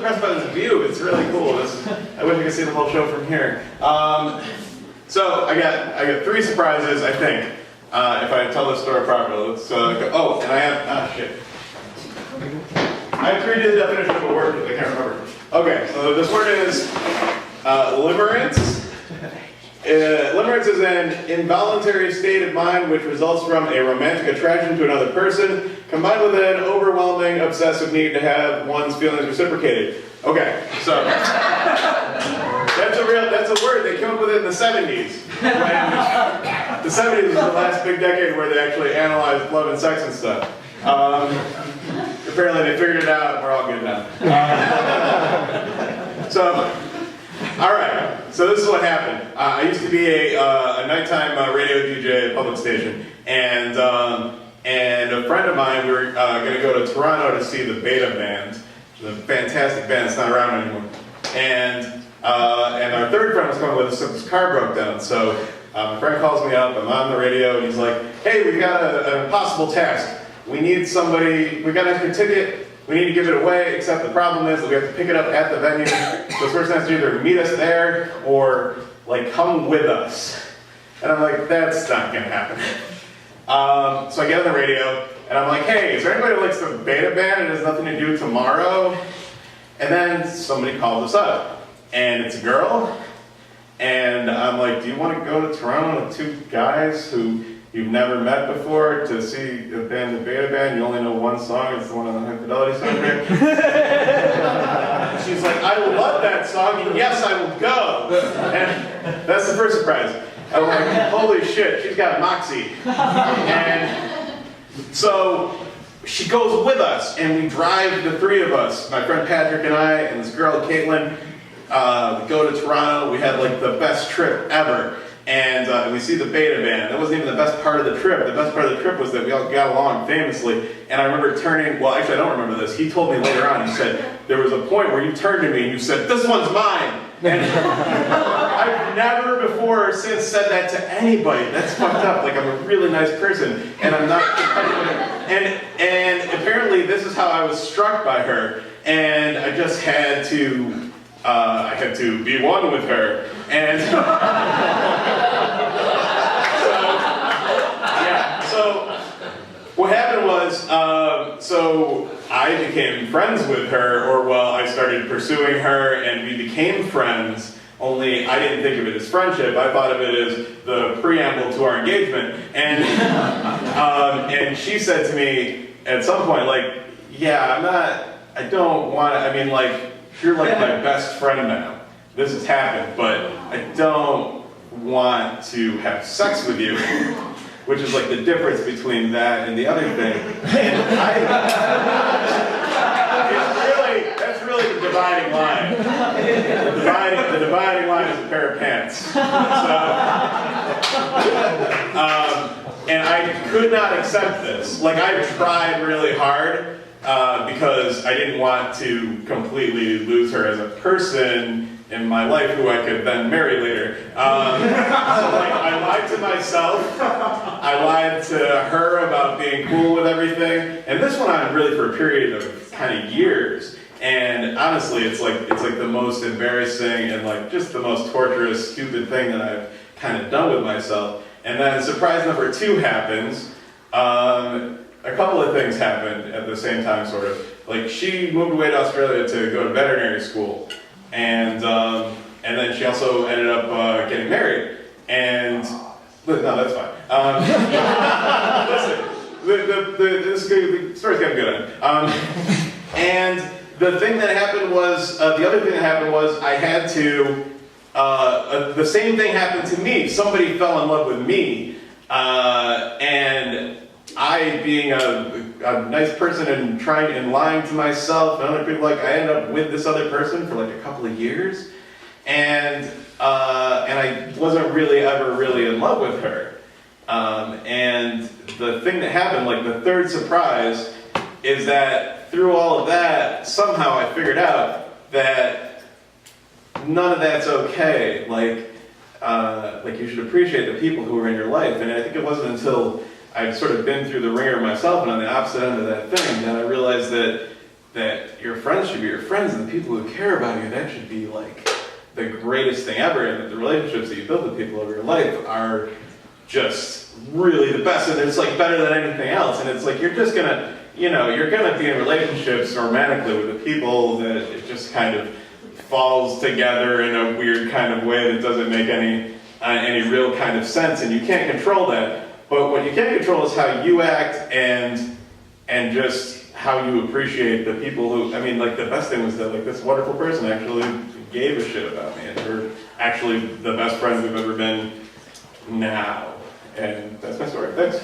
impressed by this view. It's really cool. I wish I could see the whole show from here. So I got 3 surprises, I think, if I tell this story properly. Let's go. Oh, and I have shit. I have 3 to the definition of a word, but I can't remember. Okay, so this word is limerence. Limerence is an involuntary state of mind which results from a romantic attraction to another person, combined with an overwhelming obsessive need to have one's feelings reciprocated. Okay, so that's a word they came up with it in the 70s. The 70s was the last big decade where they actually analyzed love and sex and stuff. Apparently they figured it out, and we're all good now. Alright, so this is what happened. I used to be a nighttime radio DJ at a public station, and a friend of mine, we were going to go to Toronto to see the Beta Band, which is a fantastic band. It's not around anymore. And our third friend was coming with us, so his car broke down. So my friend calls me up, I'm on the radio, and he's like, hey, we've got an impossible task. We need somebody, we got an extra ticket, we need to give it away, except the problem is that we have to pick it up at the venue. So this person has to either meet us there or like come with us. And I'm like, that's not gonna happen. So I get on the radio and I'm like, hey, is there anybody who likes the Beta Band and has nothing to do tomorrow? And then somebody called us up and it's a girl. And I'm like, do you want to go to Toronto with 2 guys who you've never met before to see the band, the Beta Band? You only know one song, it's the one on the High Fidelity soundtrack. She's like, I love that song, and yes, I will go. And that's the first surprise. I'm like, holy shit, she's got moxie. And so she goes with us, and we drive, the 3 of us, my friend Patrick and I, and this girl, Caitlin, we go to Toronto. We had like the best trip ever. And we see the Beta Band. That wasn't even the best part of the trip. The best part of the trip was that we all got along famously. And I remember turning, well actually I don't remember this. He told me later on, he said, there was a point where you turned to me and you said, this one's mine. And I've never before or since said that to anybody. That's fucked up. Like I'm a really nice person and I'm not competitive. And apparently this is how I was struck by her. And I just had to be one with her. And so what happened was, so I became friends with her, or well, I started pursuing her and we became friends, only I didn't think of it as friendship. I thought of it as the preamble to our engagement. And, and she said to me at some point, like, yeah, I don't want to, I mean, like, you're like my best friend now. This has happened, but I don't want to have sex with you, which is like the difference between that and the other thing. And that's really the dividing line. The dividing line is a pair of pants. So, and I could not accept this. Like I tried really hard. Because I didn't want to completely lose her as a person in my life who I could then marry later. So like, I lied to myself, I lied to her about being cool with everything, and this went on really for a period of kind of years. And honestly, it's like the most embarrassing and like just the most torturous, stupid thing that I've kind of done with myself. And then surprise number 2 happens. A couple of things happened at the same time, sort of. Like, she moved away to Australia to go to veterinary school, and then she also ended up getting married. And no, that's fine. Listen, the story's getting good. And the thing that happened was, the other thing that happened was, I had to. The same thing happened to me. Somebody fell in love with me, and I, being a nice person and lying to myself and other people, like I ended up with this other person for like a couple of years, and I wasn't really ever really in love with her. And the thing that happened, like the third surprise, is that through all of that, somehow I figured out that none of that's okay. Like you should appreciate the people who are in your life. And I think it wasn't until I'd sort of been through the ringer myself and on the opposite end of that thing that I realized that that your friends should be your friends, and the people who care about you, that should be like the greatest thing ever, and that the relationships that you build with people over your life are just really the best, and it's like better than anything else. And it's like you're just gonna, you're gonna be in relationships romantically with the people that it just kind of falls together in a weird kind of way that doesn't make any real kind of sense, and you can't control that. But what you can control is how you act and just how you appreciate the people who, I mean, like the best thing was that like this wonderful person actually gave a shit about me, and we're actually the best friends we've ever been now. And that's my story. Thanks.